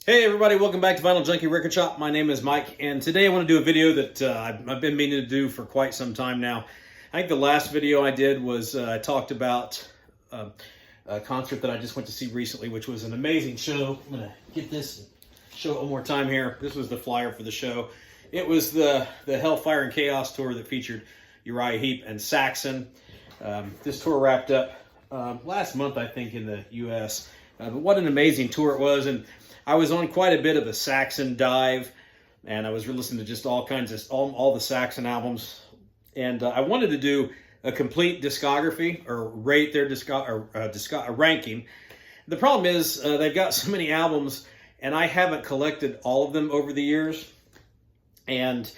Hey everybody, welcome back to Vinyl Junkie Record Shop. My name is Mike, and today I want to do a video that I've been meaning to do for quite some time now. I think the last video I did was I talked about a concert that I just went to see recently, which was an amazing show. I'm going to get this and show it one more time here. This was the flyer for the show. It was the Hellfire and Chaos tour that featured Uriah Heep and Saxon. This tour wrapped up last month, I think, in the U.S. But what an amazing tour it was, and I was on quite a bit of a Saxon dive, and I was listening to just all kinds of all the Saxon albums, and I wanted to do a complete discography or rate their ranking. The problem is they've got so many albums, and I haven't collected all of them over the years, and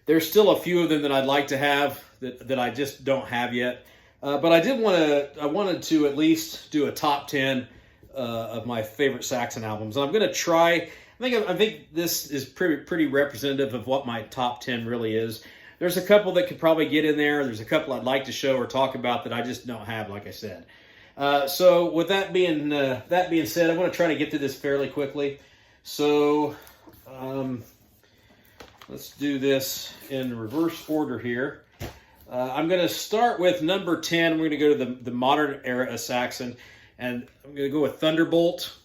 there's still a few of them that I'd like to have that I just don't have yet. But I wanted to at least do a top 10 of my favorite Saxon albums. And I'm going to try, I think this is pretty representative of what my top 10 really is. There's a couple that could probably get in there. There's a couple I'd like to show or talk about that I just don't have, like I said. So with that being said, I want to try to get to this fairly quickly. So let's do this in reverse order here. I'm going to start with number 10. We're going to go to the modern era of Saxon. And I'm going to go with Thunderbolt.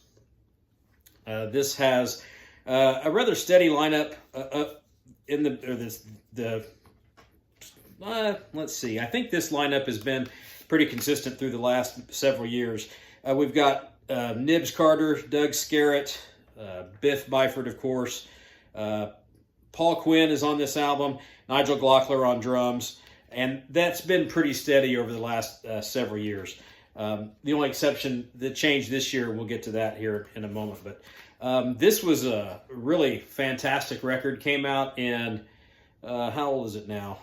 This has a rather steady lineup let's see. I think this lineup has been pretty consistent through the last several years. We've got Nibs Carter, Doug Scarrett, Biff Byford, of course. Paul Quinn is on this album. Nigel Glockler on drums. And that's been pretty steady over the last several years. The only exception that changed this year, we'll get to that here in a moment. But this was a really fantastic record. Came out in, how old is it now?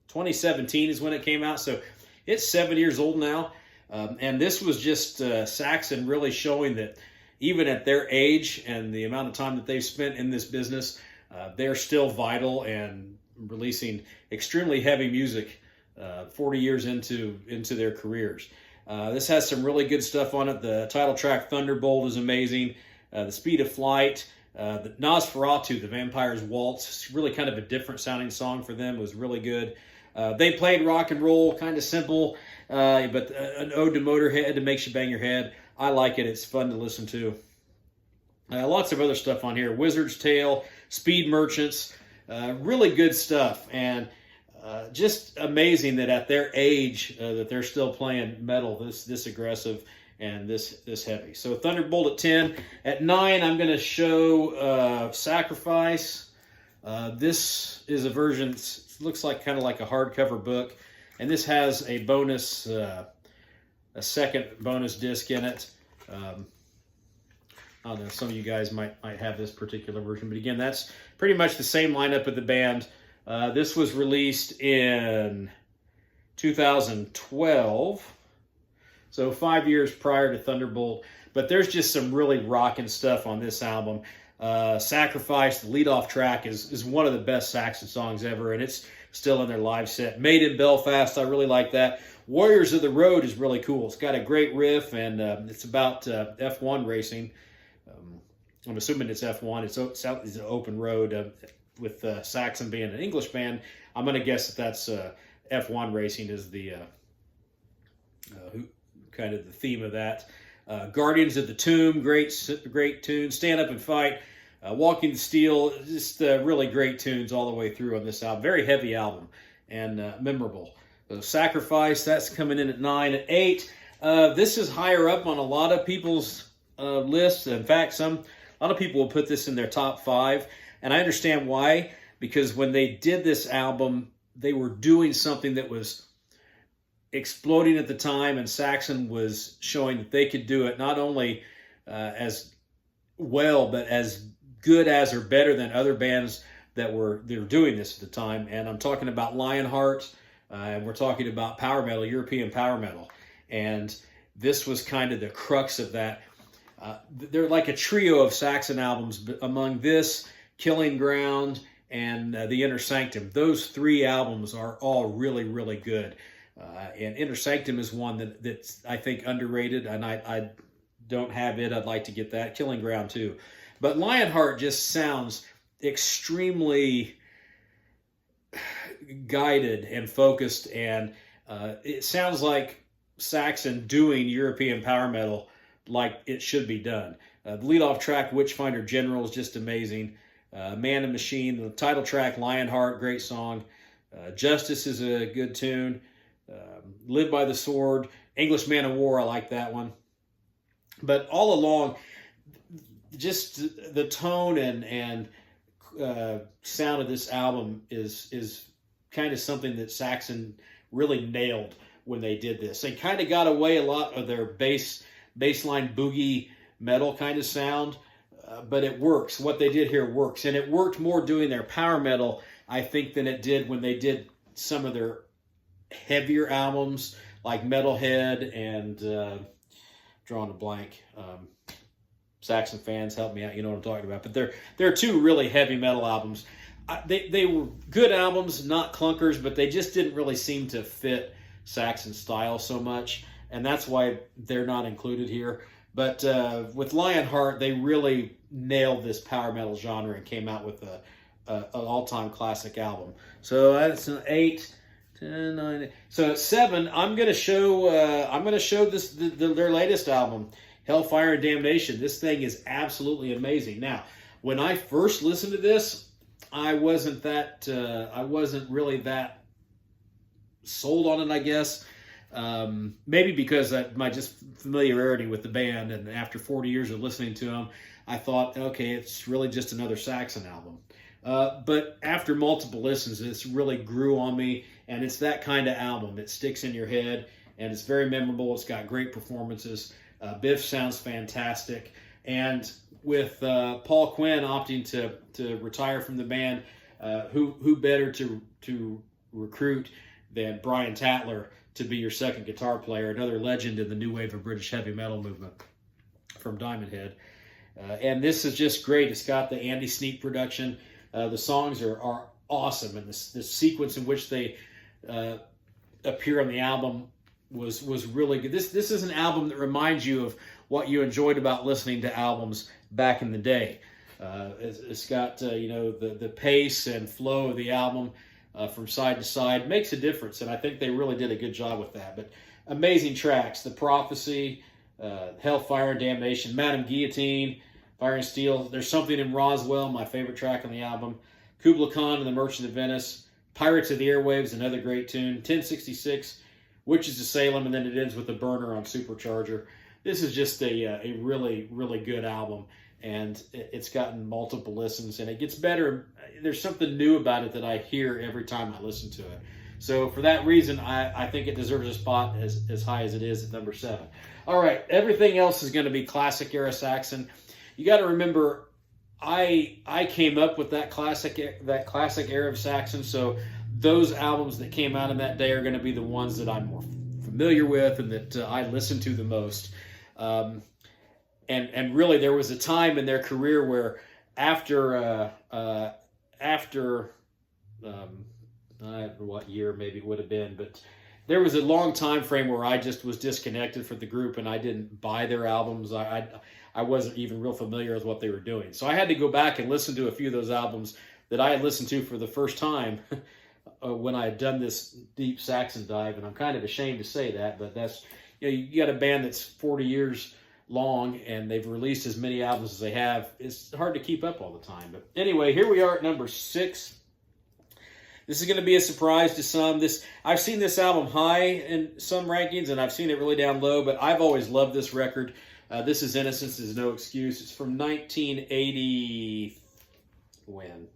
2017 is when it came out. So it's 7 years old now. And this was just Saxon really showing that even at their age and the amount of time that they've spent in this business, they're still vital and releasing extremely heavy music 40 years into their careers. This has some really good stuff on it. The title track, Thunderbolt, is amazing. The Speed of Flight, the Nosferatu, the Vampire's Waltz, it's really kind of a different sounding song for them. It was really good. They played rock and roll, kind of simple, but an ode to Motorhead that makes you bang your head. I like it. It's fun to listen to. Lots of other stuff on here. Wizard's Tale, Speed Merchants, really good stuff. And just amazing that at their age that they're still playing metal this aggressive and this heavy. So Thunderbolt at 10. At 9, I'm going to show Sacrifice. This is a version. It looks like kind of like a hardcover book, and this has a bonus, a second bonus disc in it. I don't know. Some of you guys might have this particular version, but again, that's pretty much the same lineup of the band. This was released in 2012, so 5 years prior to Thunderbolt. But there's just some really rocking stuff on this album. Sacrifice, the lead-off track, is one of the best Saxon songs ever, and it's still in their live set. Made in Belfast, I really like that. Warriors of the Road is really cool. It's got a great riff, and it's about F1 racing. I'm assuming it's F1. It's an open road. With Saxon being an English band, I'm going to guess that that's F1 racing is the kind of the theme of that. Guardians of the Tomb, great tune. Stand Up and Fight, Walking the Steel, just really great tunes all the way through on this album. Very heavy album and memorable. So Sacrifice, that's coming in at 9. At 8, this is higher up on a lot of people's lists. In fact, a lot of people will put this in their top 5. And I understand why, because when they did this album, they were doing something that was exploding at the time, and Saxon was showing that they could do it not only as well, but as good as or better than other bands that were doing this at the time. And I'm talking about Lionheart, and we're talking about power metal, European power metal. And this was kind of the crux of that. They're like a trio of Saxon albums, but among this, Killing Ground, and The Inner Sanctum. Those 3 albums are all really, really good. And Inner Sanctum is one that's I think underrated, and I don't have it. I'd like to get that. Killing Ground too. But Lionheart just sounds extremely guided and focused, and it sounds like Saxon doing European power metal like it should be done. The leadoff track, Witchfinder General, is just amazing. Man and Machine, the title track, Lionheart, great song. Justice is a good tune. Live by the Sword, English Man of War, I like that one. But all along, just the tone and sound of this album is kind of something that Saxon really nailed when they did this. They kind of got away a lot of their baseline boogie metal kind of sound, but it works. What they did here works, and it worked more doing their power metal, I think, than it did when they did some of their heavier albums like Metalhead and drawing a blank. Saxon fans, help me out. You know what I'm talking about. But they're two really heavy metal albums. They were good albums, not clunkers, but they just didn't really seem to fit Saxon style so much, and that's why they're not included here. But with Lionheart, they really nailed this power metal genre and came out with an all-time classic album. So that's an 8, 10, 9. So at 7, I'm gonna show this their latest album, Hellfire and Damnation. This thing is absolutely amazing. Now, when I first listened to this, I wasn't really that sold on it, I guess. Maybe because my just familiarity with the band, and after 40 years of listening to them, I thought, okay, it's really just another Saxon album. But after multiple listens, it's really grew on me, and it's that kind of album. It sticks in your head, and it's very memorable. It's got great performances. Biff sounds fantastic, and with Paul Quinn opting to retire from the band, who better to recruit than Brian Tatler to be your second guitar player, another legend in the new wave of British heavy metal movement from Diamond Head. And this is just great. It's got the Andy Sneap production. The songs are awesome, and the sequence in which they appear on the album was really good. This is an album that reminds you of what you enjoyed about listening to albums back in the day. It's got the pace and flow of the album from side to side makes a difference, and I think they really did a good job with that. But amazing tracks: The Prophecy, Hellfire and Damnation, Madame Guillotine, Fire and Steel. There's Something in Roswell, my favorite track on the album. Kubla Khan and the Merchant of Venice, Pirates of the Airwaves, another great tune. 1066, Witches of Salem, and then it ends with The Burner on Supercharger. This is just a really, really good album, and it's gotten multiple listens, and it gets better. There's something new about it that I hear every time I listen to it. So for that reason, I think it deserves a spot as high as it is at number 7. All right, everything else is going to be classic era Saxon. You got to remember, I came up with that classic era of Saxon, so those albums that came out in that day are going to be the ones that I'm more familiar with and that I listen to the most. And really, there was a time in their career where after I don't know what year maybe it would have been, but there was a long time frame where I just was disconnected from the group and I didn't buy their albums. I wasn't even real familiar with what they were doing. So I had to go back and listen to a few of those albums that I had listened to for the first time when I had done this deep Saxon dive. And I'm kind of ashamed to say that, but that's, you got a band that's 40 years long and they've released as many albums as they have. It's hard to keep up all the time. But anyway, here we are at number 6. This is going to be a surprise to some. I've seen this album high in some rankings, and I've seen it really down low, but I've always loved this record. This is Innocence Is No Excuse. It's from 1980. When?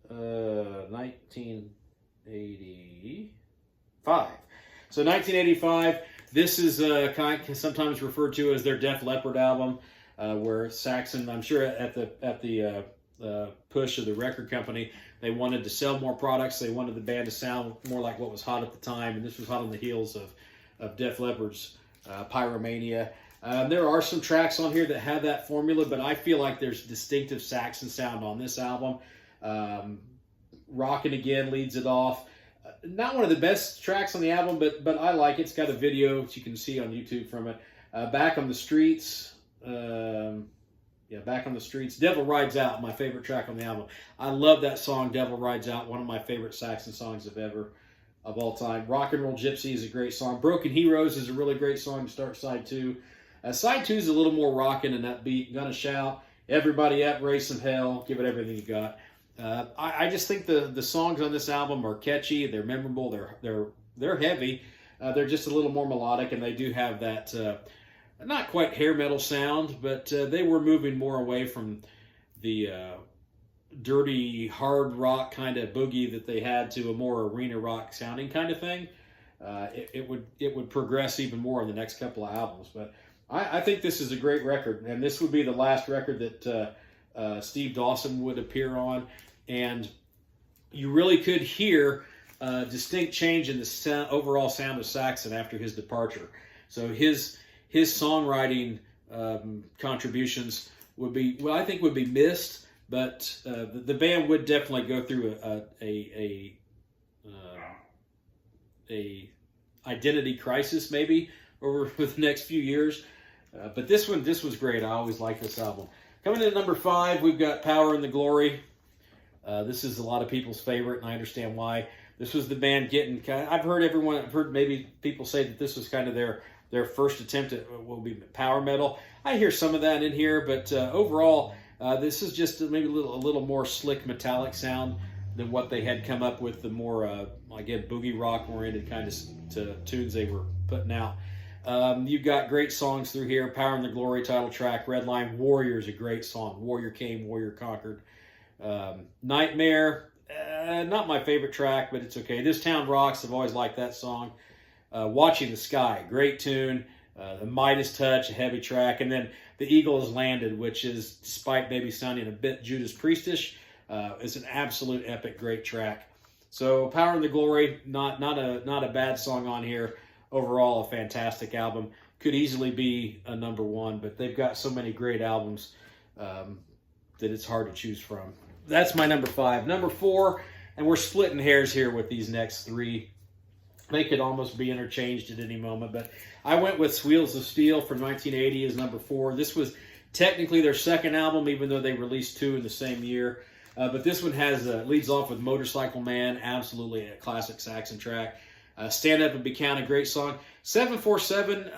1985. So 1985. This is sometimes referred to as their Def Leppard album, where Saxon, I'm sure at the push of the record company, they wanted to sell more products. They wanted the band to sound more like what was hot at the time, and this was hot on the heels of Def Leppard's Pyromania. There are some tracks on here that have that formula, but I feel like there's distinctive Saxon sound on this album. Rockin' Again leads it off. Not one of the best tracks on the album, but I like it. It's got a video that you can see on YouTube from it. Back on the Streets. Yeah, Back on the Streets. Devil Rides Out, my favorite track on the album. I love that song, Devil Rides Out, one of my favorite Saxon songs of all time. Rock and Roll Gypsy is a great song. Broken Heroes is a really great song to start side two. Side two is a little more rocking and upbeat. Gonna Shout, Everybody Up, Raise Some Hell, give it everything you got. I just think the songs on this album are catchy. They're memorable. They're heavy. They're just a little more melodic, and they do have that not quite hair metal sound, but they were moving more away from the dirty hard rock kind of boogie that they had to a more arena rock sounding kind of thing. It would progress even more in the next couple of albums, but I think this is a great record, and this would be the last record that Steve Dawson would appear on, and you really could hear a distinct change in the overall sound of Saxon after his departure. So his songwriting contributions would be, well, I think would be missed, but the band would definitely go through a identity crisis maybe over the next few years. But this was great. I always like this album. Coming in at number 5, we've got Power and the Glory. This is a lot of people's favorite, and I understand why. This was the band getting I've heard maybe people say that this was kind of their first attempt at what will be power metal. I hear some of that in here, but overall, this is just maybe a little more slick metallic sound than what they had come up with, the more, again, boogie rock oriented kind of tunes they were putting out. You've got great songs through here. Power and the Glory title track. Red Line Warrior is a great song. Warrior Came, Warrior Conquered. Nightmare, not my favorite track, but it's okay. This Town Rocks, I've always liked that song. Watching the Sky, great tune. The Midas Touch, a heavy track. And then The Eagle Has Landed, which is, despite maybe sounding a bit Judas Priestish, is an absolute epic, great track. So Power and the Glory, not a bad song on here. Overall, a fantastic album. Could easily be a number 1, but they've got so many great albums that it's hard to choose from. That's my number 5. Number 4, and we're splitting hairs here with these next 3. They could almost be interchanged at any moment, but I went with Wheels of Steel from 1980 as number 4. This was technically their second album, even though they released 2 in the same year. But this one leads off with Motorcycle Man, absolutely a classic Saxon track. Stand Up and Be Counted, great song. 747,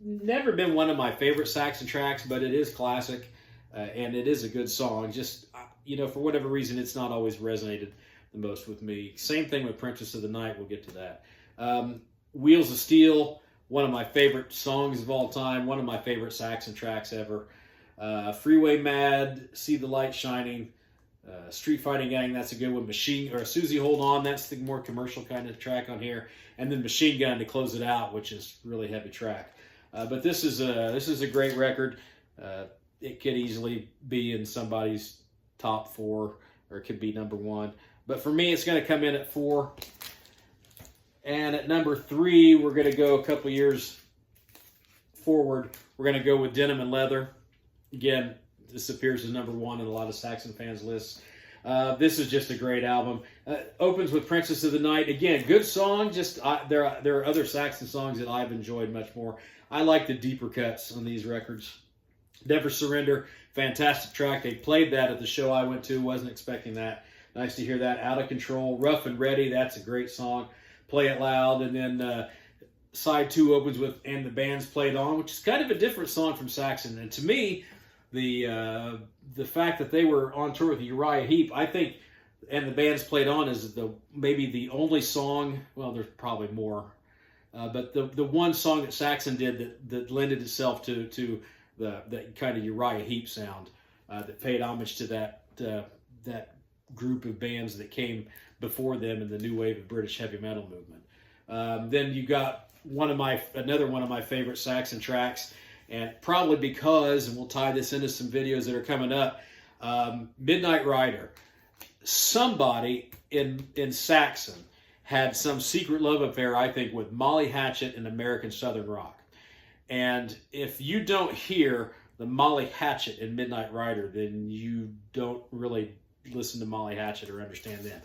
never been one of my favorite Saxon tracks, but it is classic, and it is a good song. Just, for whatever reason, it's not always resonated the most with me. Same thing with Princess of the Night, we'll get to that. Wheels of Steel, one of my favorite songs of all time, one of my favorite Saxon tracks ever. Freeway Mad, See the Light Shining. Street Fighting Gang, that's a good one. Susie Hold On, that's the more commercial kind of track on here. And then Machine Gun to close it out, which is really heavy track. But this is a great record. It could easily be in somebody's top 4, or it could be number 1. But for me, it's going to come in at 4. And at number 3, we're going to go a couple years forward. We're going to go with Denim and Leather. Again, this appears as number 1 in a lot of Saxon fans' lists. This is just a great album. Opens with Princess of the Night. Again, good song. There are other Saxon songs that I've enjoyed much more. I like the deeper cuts on these records. Never Surrender, fantastic track. They played that at the show I went to. Wasn't expecting that. Nice to hear that. Out of Control, Rough and Ready. That's a great song. Play It Loud. And then side 2 opens with And the Band's Played On, which is kind of a different song from Saxon. And to me, the fact that they were on tour with Uriah Heep, I think, And the Band's Played On is maybe the only song, well, there's probably more, but the one song that Saxon did that lended itself to the kind of Uriah Heep sound, that paid homage to that group of bands that came before them in the new wave of British heavy metal movement. Then you got another one of my favorite Saxon tracks, and probably because, and we'll tie this into some videos that are coming up, Midnight Rider. Somebody in Saxon had some secret love affair, I think, with Molly Hatchet and American Southern Rock. And if you don't hear the Molly Hatchet in Midnight Rider, then you don't really listen to Molly Hatchet or understand them.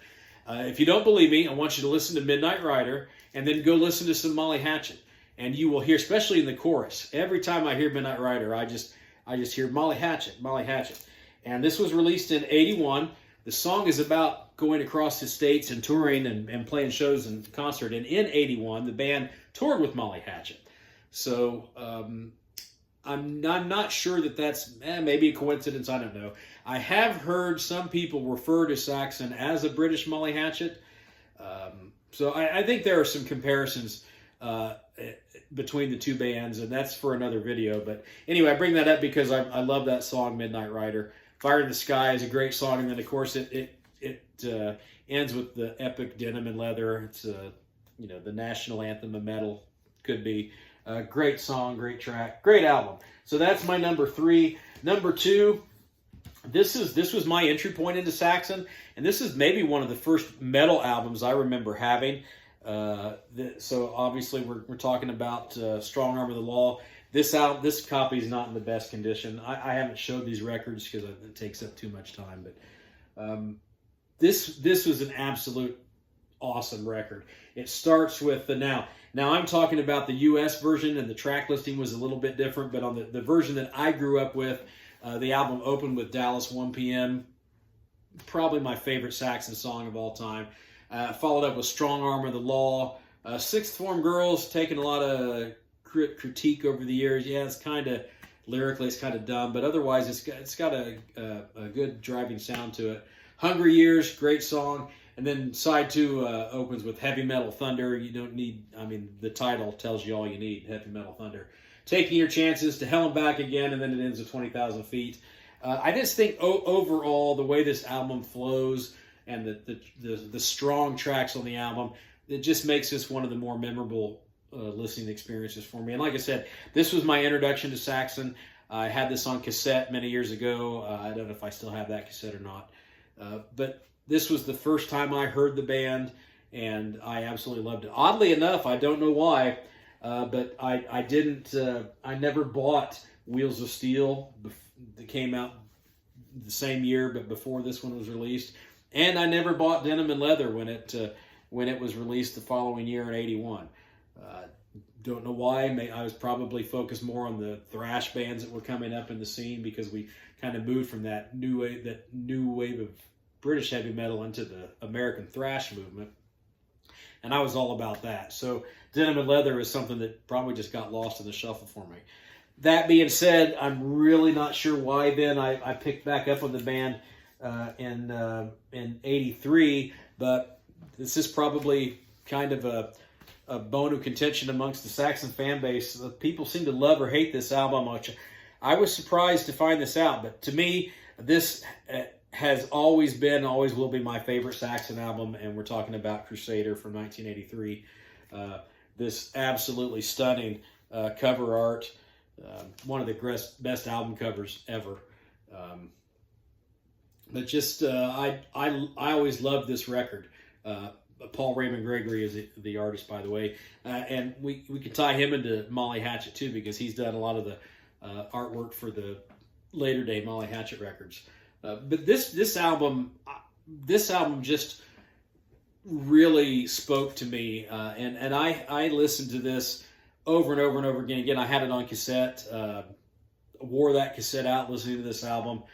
If you don't believe me, I want you to listen to Midnight Rider and then go listen to some Molly Hatchet. And you will hear, especially in the chorus, every time I hear Midnight Rider, I just hear Molly Hatchet, Molly Hatchet. And this was released in '81. The song is about going across the states and touring and playing shows and concert. And in '81, the band toured with Molly Hatchet. So I'm not sure that that's maybe a coincidence. I don't know. I have heard some people refer to Saxon as a British Molly Hatchet. So I think there are some comparisons between the two bands, and that's for another video. But anyway, I bring that up because I love that song, Midnight Rider. Fire in the Sky is a great song, and then of course it ends with the epic Denim and Leather. It's the national anthem of metal, could be. Great song, great track, great album. So that's my number 3. Number 2, this was my entry point into Saxon, and this is maybe one of the first metal albums I remember having. So obviously we're talking about Strong Arm of the Law. This copy is not in the best condition. I haven't showed these records because it takes up too much time, but this was an absolute awesome record. It starts with the now I'm talking about the U.S. version, and the track listing was a little bit different, but on the version that I grew up with, the album opened with Dallas 1 p.m., probably my favorite Saxon song of all time. Followed up with Strong Arm of the Law. Sixth Form Girls, taking a lot of critique over the years. Yeah, it's kind of, lyrically it's kind of dumb, but otherwise it's got a good driving sound to it. Hungry Years, great song. And then side 2 opens with Heavy Metal Thunder. You don't need, the title tells you all you need, Heavy Metal Thunder. Taking Your Chances, To Hell and Back Again, and then it ends with 20,000 Feet. I just think overall, the way this album flows and the strong tracks on the album, it just makes this one of the more memorable listening experiences for me. And like I said, this was my introduction to Saxon. I had this on cassette many years ago. I don't know if I still have that cassette or not. But this was the first time I heard the band, and I absolutely loved it. Oddly enough, I don't know why, but I never bought Wheels of Steel that came out the same year, but before this one was released. And I never bought Denim and Leather when it was released the following year in '81. Don't know why. I was probably focused more on the thrash bands that were coming up in the scene, because we kind of moved from that new wave of British heavy metal into the American thrash movement, and I was all about that. So Denim and Leather is something that probably just got lost in the shuffle for me. That being said, I'm really not sure why then I picked back up on the band in '83, but this is probably kind of a bone of contention amongst the Saxon fan base. People seem to love or hate this album, which I was surprised to find this out, but to me, this has always been, always will be my favorite Saxon album, and we're talking about Crusader from 1983. This absolutely stunning cover art, one of the best album covers ever. But just, I always loved this record. Paul Raymond Gregory is the artist, by the way, and we could tie him into Molly Hatchet too, because he's done a lot of the artwork for the later day Molly Hatchet records. But this album just really spoke to me, and I listened to this over and over and over again. Again, I had it on cassette, wore that cassette out listening to this album.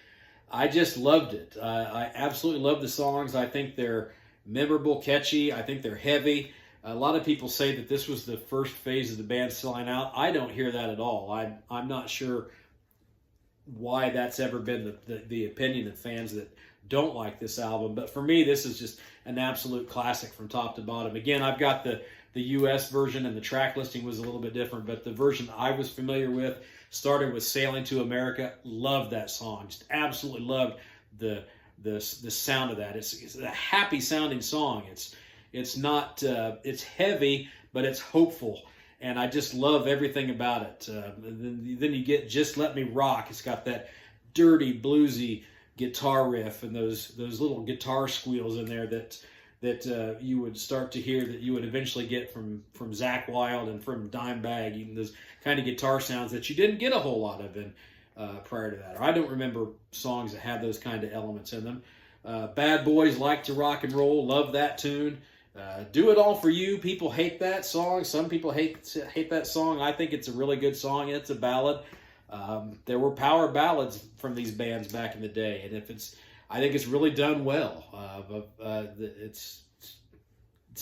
I just loved it. I absolutely love the songs. I think they're memorable, catchy. I think they're heavy. A lot of people say that this was the first phase of the band selling out. I don't hear that at all. I'm not sure why that's ever been the opinion of fans that don't like this album. But for me, this is just an absolute classic from top to bottom. Again, I've got the U.S. version, and the track listing was a little bit different, but the version I was familiar with started with Sailing to America. Loved that song. Just absolutely loved the sound of that. It's a happy sounding song. It's not it's heavy, but it's hopeful, and I just love everything about it. Then you get Just Let Me Rock. It's got that dirty bluesy guitar riff and those little guitar squeals in there that you would start to hear, that you would eventually get from Zakk Wylde and from Dimebag. Even those kind of guitar sounds that you didn't get a whole lot of in prior to that. Or I don't remember songs that had those kind of elements in them. Bad Boys Like to Rock and Roll. Love that tune. Do It All For You. People hate that song. Some people hate that song. I think it's a really good song. It's a ballad. There were power ballads from these bands back in the day, and I think it's really done well. It's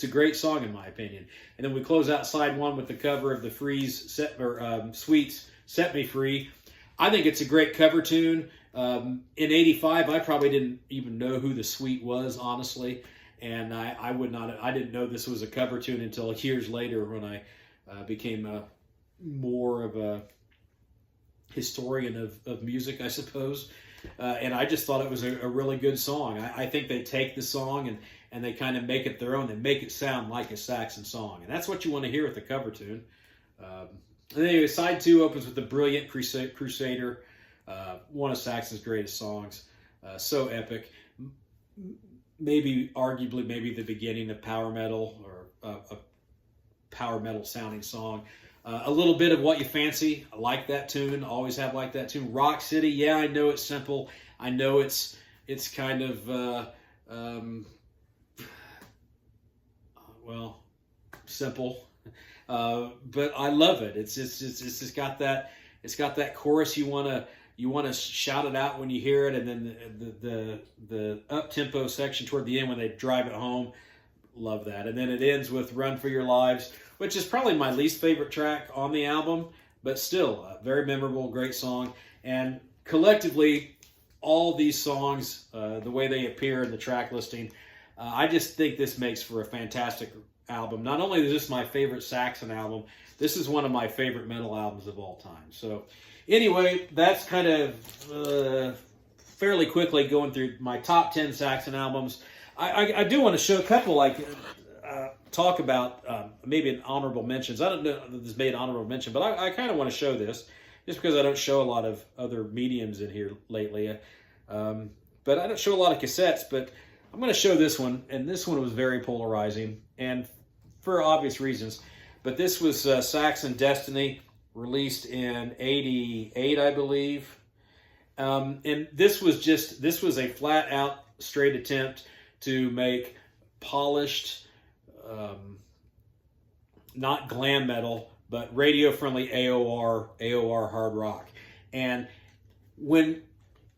a great song in my opinion. And then we close out side one with the cover of the Sweets "Set Me Free." I think it's a great cover tune. In '85, I probably didn't even know who the Sweet was, honestly, and I didn't know this was a cover tune until years later when I became more of a historian of music, I suppose. And I just thought it was a really good song. I think they take the song and they kind of make it their own. They make it sound like a Saxon song. And that's what you want to hear with the cover tune. And anyway, side two opens with the brilliant Crusader, one of Saxon's greatest songs. So epic. Arguably the beginning of power metal, or a power metal sounding song. A little bit of What You Fancy. I like that tune. Always have liked that tune. Rock City. Yeah, I know it's simple. I know it's kind of simple, but I love it. It's just got that chorus you want to shout it out when you hear it, and then the up tempo section toward the end when they drive it home. Love that. And then it ends with Run for Your Lives, which is probably my least favorite track on the album, but still very memorable, great song. And collectively, all these songs, the way they appear in the track listing, I just think this makes for a fantastic album. Not only is this my favorite Saxon album, this is one of my favorite metal albums of all time. So anyway, that's kind of fairly quickly going through my top 10 Saxon albums. I do want to show a couple, talk about maybe an honorable mentions. I don't know if this made an honorable mention, but I kind of want to show this just because I don't show a lot of other mediums in here lately. But I don't show a lot of cassettes, but I'm going to show this one, and this one was very polarizing, and for obvious reasons. But this was Saxon Destiny, released in '88, I believe. And this was a flat-out, straight attempt to make polished, not glam metal, but radio-friendly AOR hard rock. And when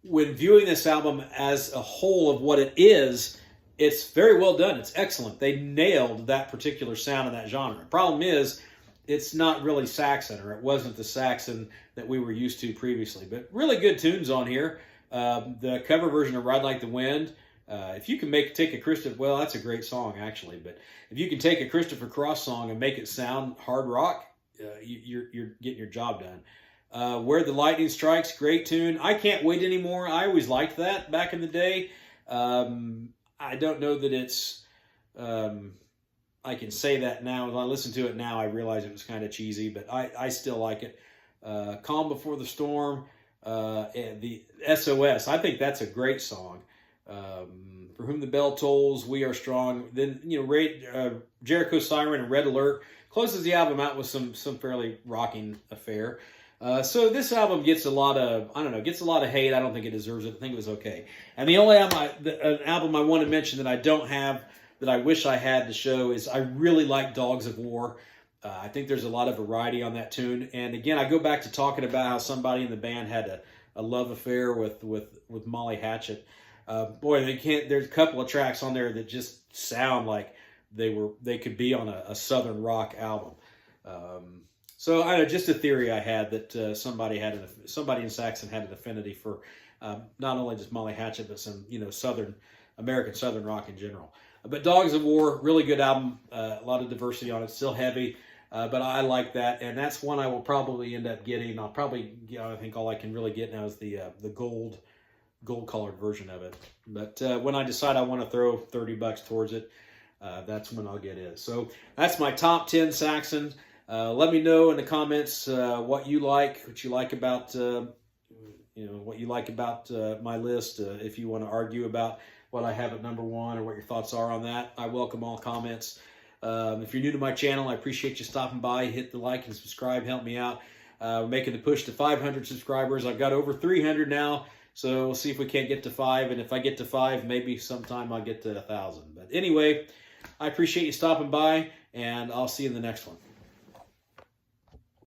viewing this album as a whole of what it is, it's very well done. It's excellent. They nailed that particular sound and that genre. The problem is, it's not really Saxon, or it wasn't the Saxon that we were used to previously. But really good tunes on here. The cover version of Ride Like the Wind, if you can take a Christopher, well, that's a great song actually, but if you can take a Christopher Cross song and make it sound hard rock, you're getting your job done. Where the Lightning Strikes, great tune. I Can't Wait Anymore. I always liked that back in the day. I don't know that it's, I can say that now. When I listen to it now, I realize it was kind of cheesy, but I still like it. Calm Before the Storm, and the SOS. I think that's a great song. For Whom the Bell Tolls, We Are Strong. Then, Jericho Siren and Red Alert closes the album out with some fairly rocking affair. So this album gets a lot of hate. I don't think it deserves it. I think it was okay. And the only album I want to mention that I don't have, that I wish I had to show, is I really like Dogs of War. I think there's a lot of variety on that tune. And again, I go back to talking about how somebody in the band had a love affair with Molly Hatchet. There's a couple of tracks on there that just sound like they could be on a Southern rock album. So I know, just a theory I had that somebody in Saxon had an affinity for not only just Molly Hatchet, but some American Southern rock in general. But Dogs of War, really good album, a lot of diversity on it, still heavy, but I like that, and that's one I will probably end up getting. I think all I can really get now is the gold colored version of it. But when I decide I want to throw $30 towards it, that's when I'll get it. So that's my top 10 Saxon. Let me know in the comments what you like about my list. If you want to argue about what I have at number one or what your thoughts are on that, I welcome all comments. If you're new to my channel, I appreciate you stopping by. Hit the like and subscribe, help me out. We're making the push to 500 subscribers. I've got over 300 now, so we'll see if we can't get to 5. And if I get to 5, maybe sometime I'll get to 1,000. But anyway, I appreciate you stopping by, and I'll see you in the next one.